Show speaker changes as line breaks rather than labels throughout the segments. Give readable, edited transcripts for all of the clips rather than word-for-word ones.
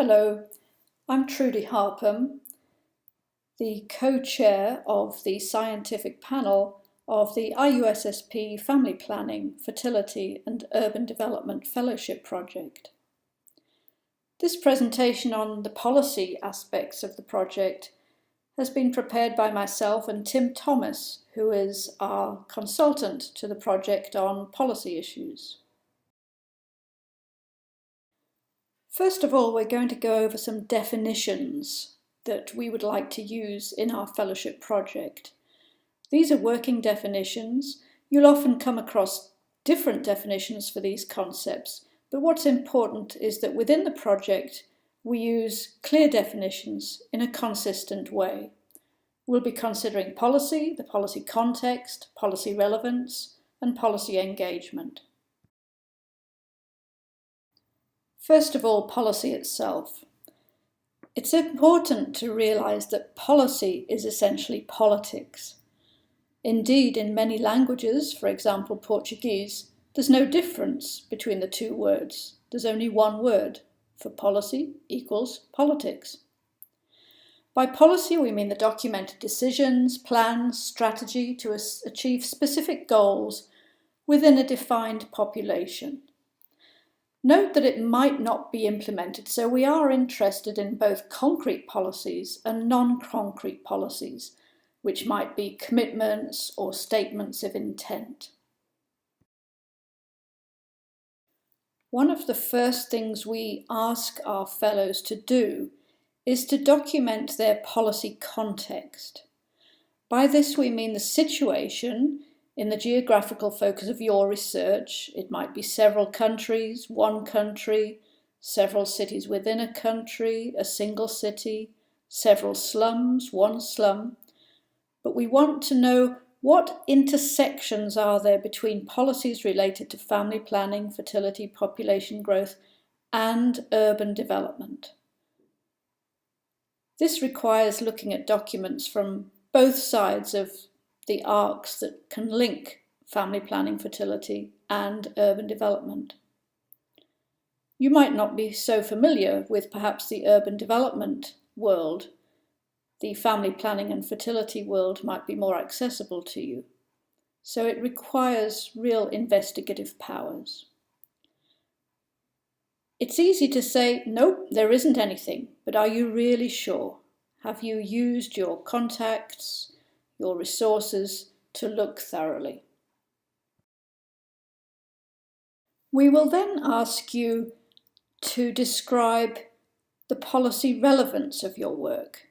Hello, I'm Trudy Harpham, the co-chair of the scientific panel of the IUSSP Family Planning, Fertility and Urban Development Fellowship Project. This presentation on the policy aspects of the project has been prepared by myself and Tim Thomas, who is our consultant to the project on policy issues. First of all, we're going to go over some definitions that we would like to use in our fellowship project. These are working definitions. You'll often come across different definitions for these concepts, but what's important is that within the project we use clear definitions in a consistent way. We'll be considering policy, the policy context, policy relevance, and policy engagement. First of all, policy itself. It's important to realise that policy is essentially politics. Indeed, in many languages, for example Portuguese, there's no difference between the two words. There's only one word for policy equals politics. By policy, we mean the documented decisions, plans, strategy to achieve specific goals within a defined population. Note that it might not be implemented, so we are interested in both concrete policies and non-concrete policies, which might be commitments or statements of intent. One of the first things we ask our fellows to do is to document their policy context. By this we mean the situation in the geographical focus of your research. It might be several countries, one country, several cities within a country, a single city, several slums, one slum. But we want to know what intersections are there between policies related to family planning, fertility, population growth, and urban development. This requires looking at documents from both sides of the arcs that can link family planning, fertility, and urban development. You might not be so familiar with perhaps the urban development world. The family planning and fertility world might be more accessible to you. So it requires real investigative powers. It's easy to say, nope, there isn't anything, but are you really sure? Have you used your contacts, your resources to look thoroughly? We will then ask you to describe the policy relevance of your work,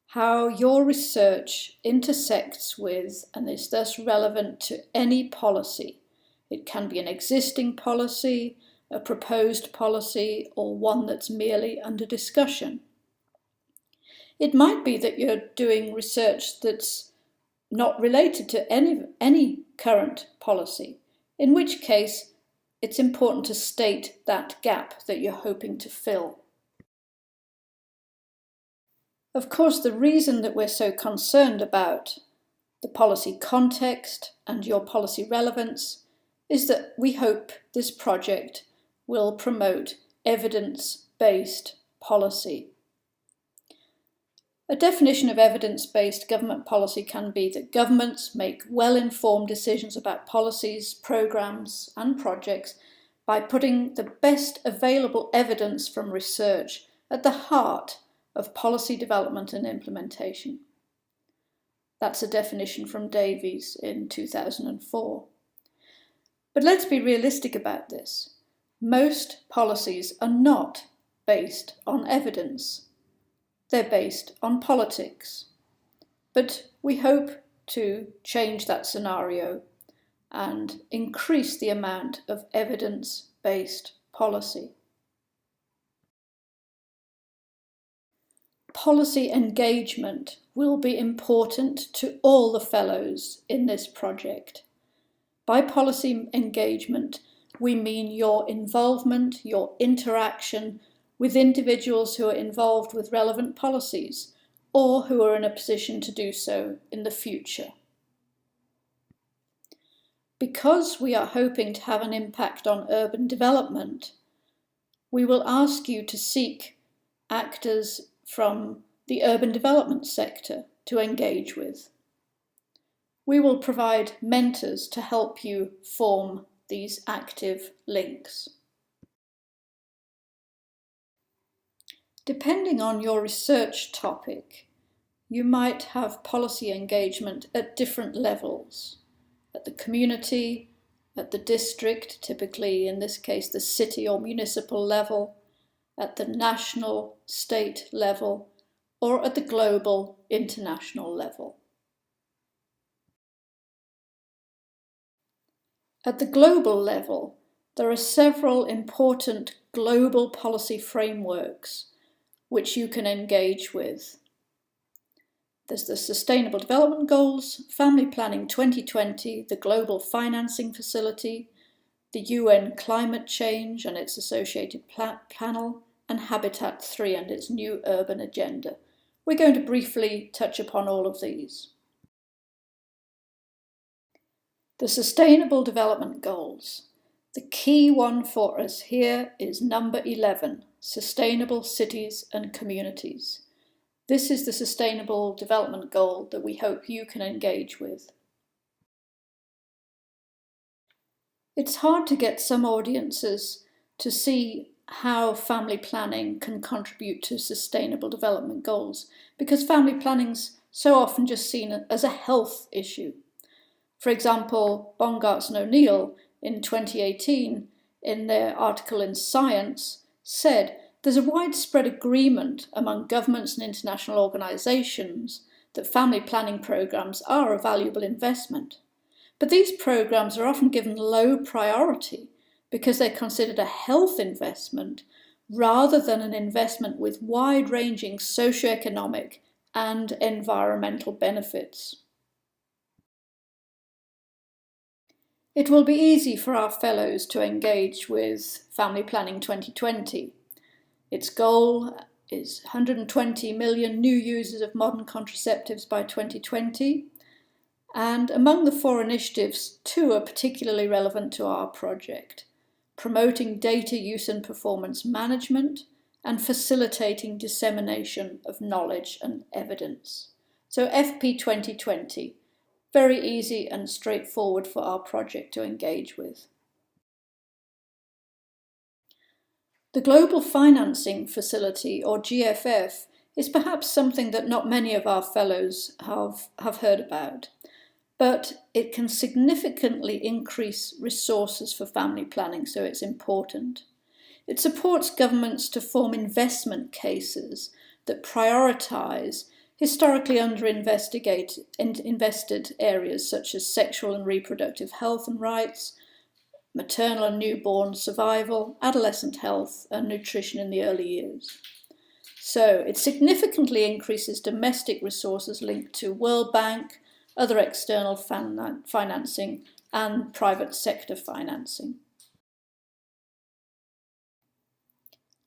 how your research intersects with and is thus relevant to any policy. It can be an existing policy, a proposed policy, or one that's merely under discussion. It might be that you're doing research that's not related to any current policy, in which case it's important to state that gap that you're hoping to fill. Of course, the reason that we're so concerned about the policy context and your policy relevance is that we hope this project will promote evidence-based policy. A definition of evidence-based government policy can be that governments make well-informed decisions about policies, programs, and projects by putting the best available evidence from research at the heart of policy development and implementation. That's a definition from Davies in 2004. But let's be realistic about this. Most policies are not based on evidence. They're based on politics. But we hope to change that scenario and increase the amount of evidence-based policy. Policy engagement will be important to all the fellows in this project. By policy engagement, we mean your involvement, your interaction with individuals who are involved with relevant policies or who are in a position to do so in the future. Because we are hoping to have an impact on urban development, we will ask you to seek actors from the urban development sector to engage with. We will provide mentors to help you form these active links. Depending on your research topic, you might have policy engagement at different levels, at the community, at the district, typically in this case the city or municipal level, at the national, state level, or at the global, international level. At the global level, there are several important global policy frameworks which you can engage with. There's the Sustainable Development Goals, Family Planning 2020, the Global Financing Facility, the UN Climate Change and its associated panel, and Habitat 3 and its new urban agenda. We're going to briefly touch upon all of these. The Sustainable Development Goals. The key one for us here is number 11, Sustainable Cities and Communities. This is the Sustainable Development Goal that we hope you can engage with. It's hard to get some audiences to see how family planning can contribute to Sustainable Development Goals, because family planning's so often just seen as a health issue. For example, Bongartz and O'Neill in 2018, in their article in Science, said there's a widespread agreement among governments and international organisations that family planning programmes are a valuable investment. But these programmes are often given low priority because they're considered a health investment rather than an investment with wide-ranging socioeconomic and environmental benefits. It will be easy for our fellows to engage with Family Planning 2020. Its goal is 120 million new users of modern contraceptives by 2020. And among the 4 initiatives, 2 are particularly relevant to our project: promoting data use and performance management and facilitating dissemination of knowledge and evidence. So FP 2020. Very easy and straightforward for our project to engage with. The Global Financing Facility, or GFF, is perhaps something that not many of our fellows have heard about, but it can significantly increase resources for family planning, so it's important. It supports governments to form investment cases that prioritise historically invested areas such as sexual and reproductive health and rights, maternal and newborn survival, adolescent health, and nutrition in the early years. So it significantly increases domestic resources linked to World Bank, other external financing, and private sector financing.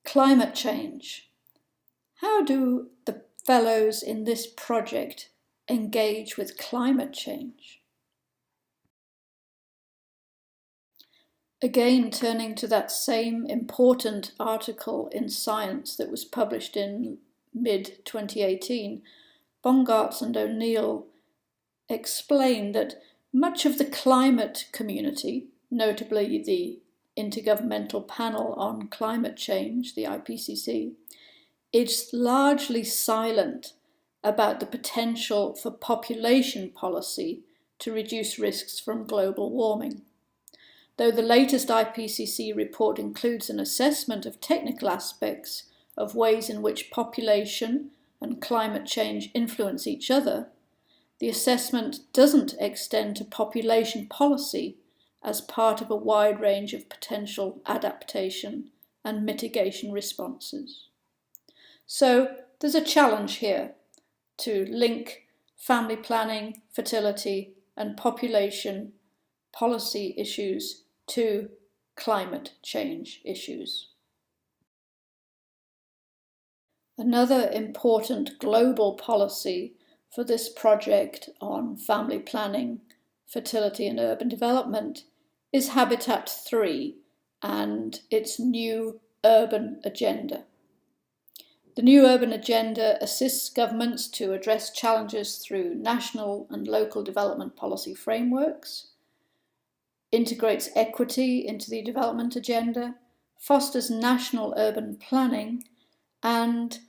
Climate change. How do the fellows in this project engage with climate change? Again, turning to that same important article in Science that was published in mid-2018, Bongartz and O'Neill explained that much of the climate community, notably the Intergovernmental Panel on Climate Change, the IPCC, is largely silent about the potential for population policy to reduce risks from global warming. Though the latest IPCC report includes an assessment of technical aspects of ways in which population and climate change influence each other, the assessment doesn't extend to population policy as part of a wide range of potential adaptation and mitigation responses. So there's a challenge here to link family planning, fertility, and population policy issues to climate change issues. Another important global policy for this project on family planning, fertility, and urban development is Habitat 3 and its new urban agenda. The new urban agenda assists governments to address challenges through national and local development policy frameworks, integrates equity into the development agenda, fosters national urban planning, and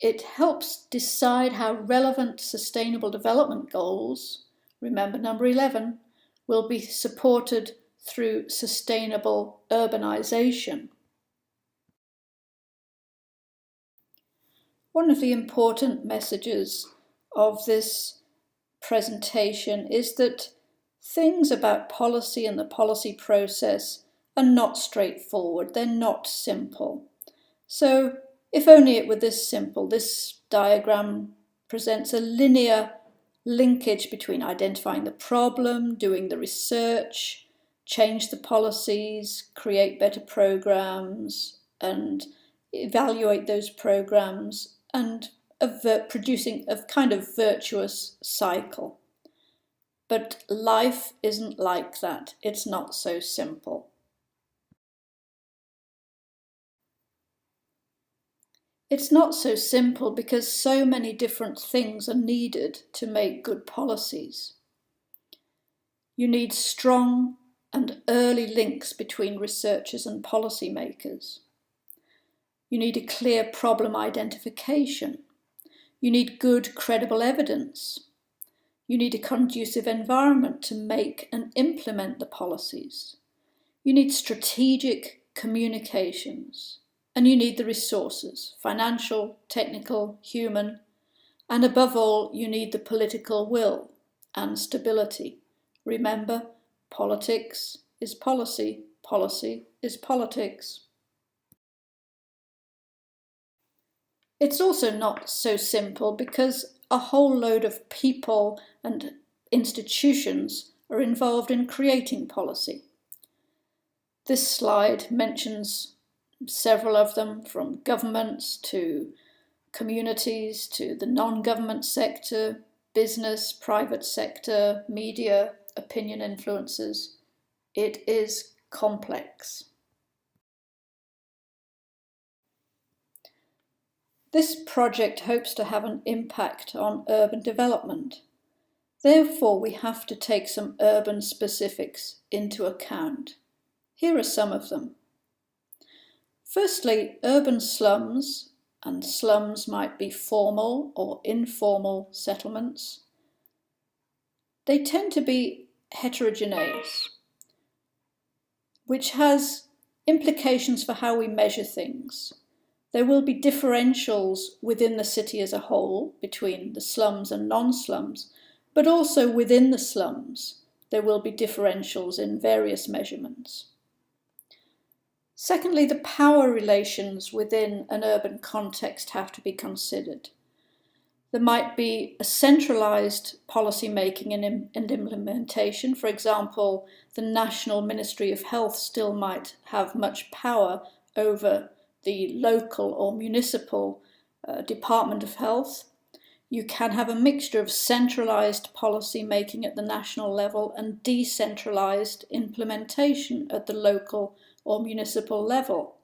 it helps decide how relevant sustainable development goals, remember number 11, will be supported through sustainable urbanisation. One of the important messages of this presentation is that things about policy and the policy process are not straightforward, they're not simple. So if only it were this simple, this diagram presents a linear linkage between identifying the problem, doing the research, change the policies, create better programs, and evaluate those programs, and producing a kind of virtuous cycle. But life isn't like that. It's not so simple. It's not so simple because so many different things are needed to make good policies. You need strong and early links between researchers and policymakers. You need a clear problem identification. You need good, credible evidence. You need a conducive environment to make and implement the policies. You need strategic communications. And you need the resources, financial, technical, human, and above all, you need the political will and stability. Remember, politics is policy, policy is politics. It's also not so simple because a whole load of people and institutions are involved in creating policy. This slide mentions several of them, from governments to communities to the non-government sector, business, private sector, media, opinion influencers. It is complex. This project hopes to have an impact on urban development. Therefore, we have to take some urban specifics into account. Here are some of them. Firstly, urban slums, and slums might be formal or informal settlements, they tend to be heterogeneous, which has implications for how we measure things. There will be differentials within the city as a whole between the slums and non-slums, but also within the slums there will be differentials in various measurements. Secondly, the power relations within an urban context have to be considered. There might be a centralised policy making and implementation. For example, the National Ministry of Health still might have much power over the local or municipal Department of Health. You can have a mixture of centralised policy making at the national level and decentralised implementation at the local or municipal level.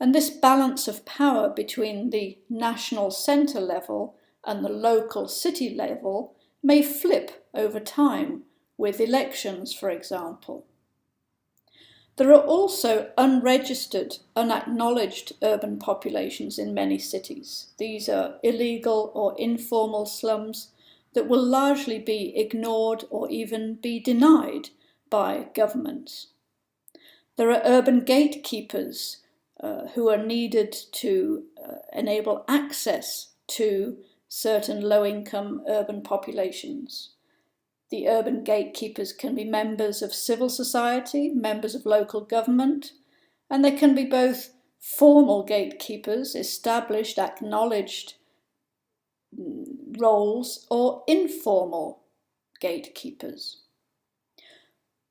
And this balance of power between the national centre level and the local city level may flip over time with elections, for example. There are also unregistered, unacknowledged urban populations in many cities. These are illegal or informal slums that will largely be ignored or even be denied by governments. There are urban gatekeepers who are needed to enable access to certain low-income urban populations. The urban gatekeepers can be members of civil society, members of local government, and they can be both formal gatekeepers, established, acknowledged roles, or informal gatekeepers.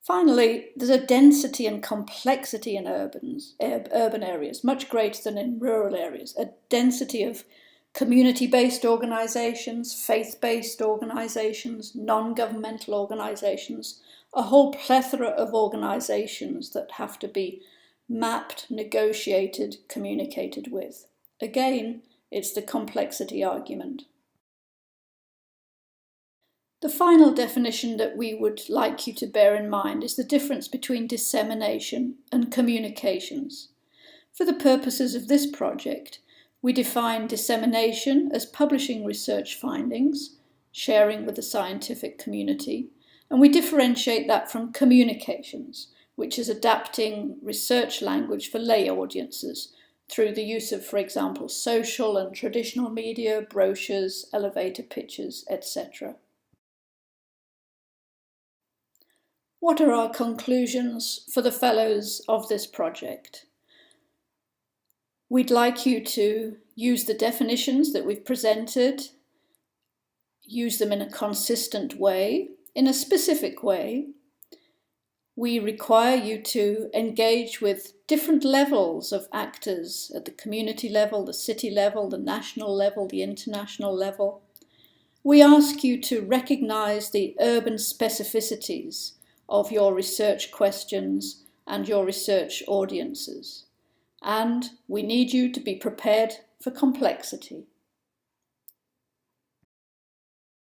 Finally, there's a density and complexity in urban areas, much greater than in rural areas. A density of community-based organisations, faith-based organisations, non-governmental organisations, a whole plethora of organisations that have to be mapped, negotiated, communicated with. Again, It's the complexity argument. The final definition that we would like you to bear in mind is the difference between dissemination and communications. For the purposes of this project, we define dissemination as publishing research findings, sharing with the scientific community, and we differentiate that from communications, which is adapting research language for lay audiences through the use of, for example, social and traditional media, brochures, elevator pitches, etc. What are our conclusions for the fellows of this project? We'd like you to use the definitions that we've presented, use them in a consistent way, in a specific way. We require you to engage with different levels of actors at the community level, the city level, the national level, the international level. We ask you to recognise the urban specificities of your research questions and your research audiences. And we need you to be prepared for complexity.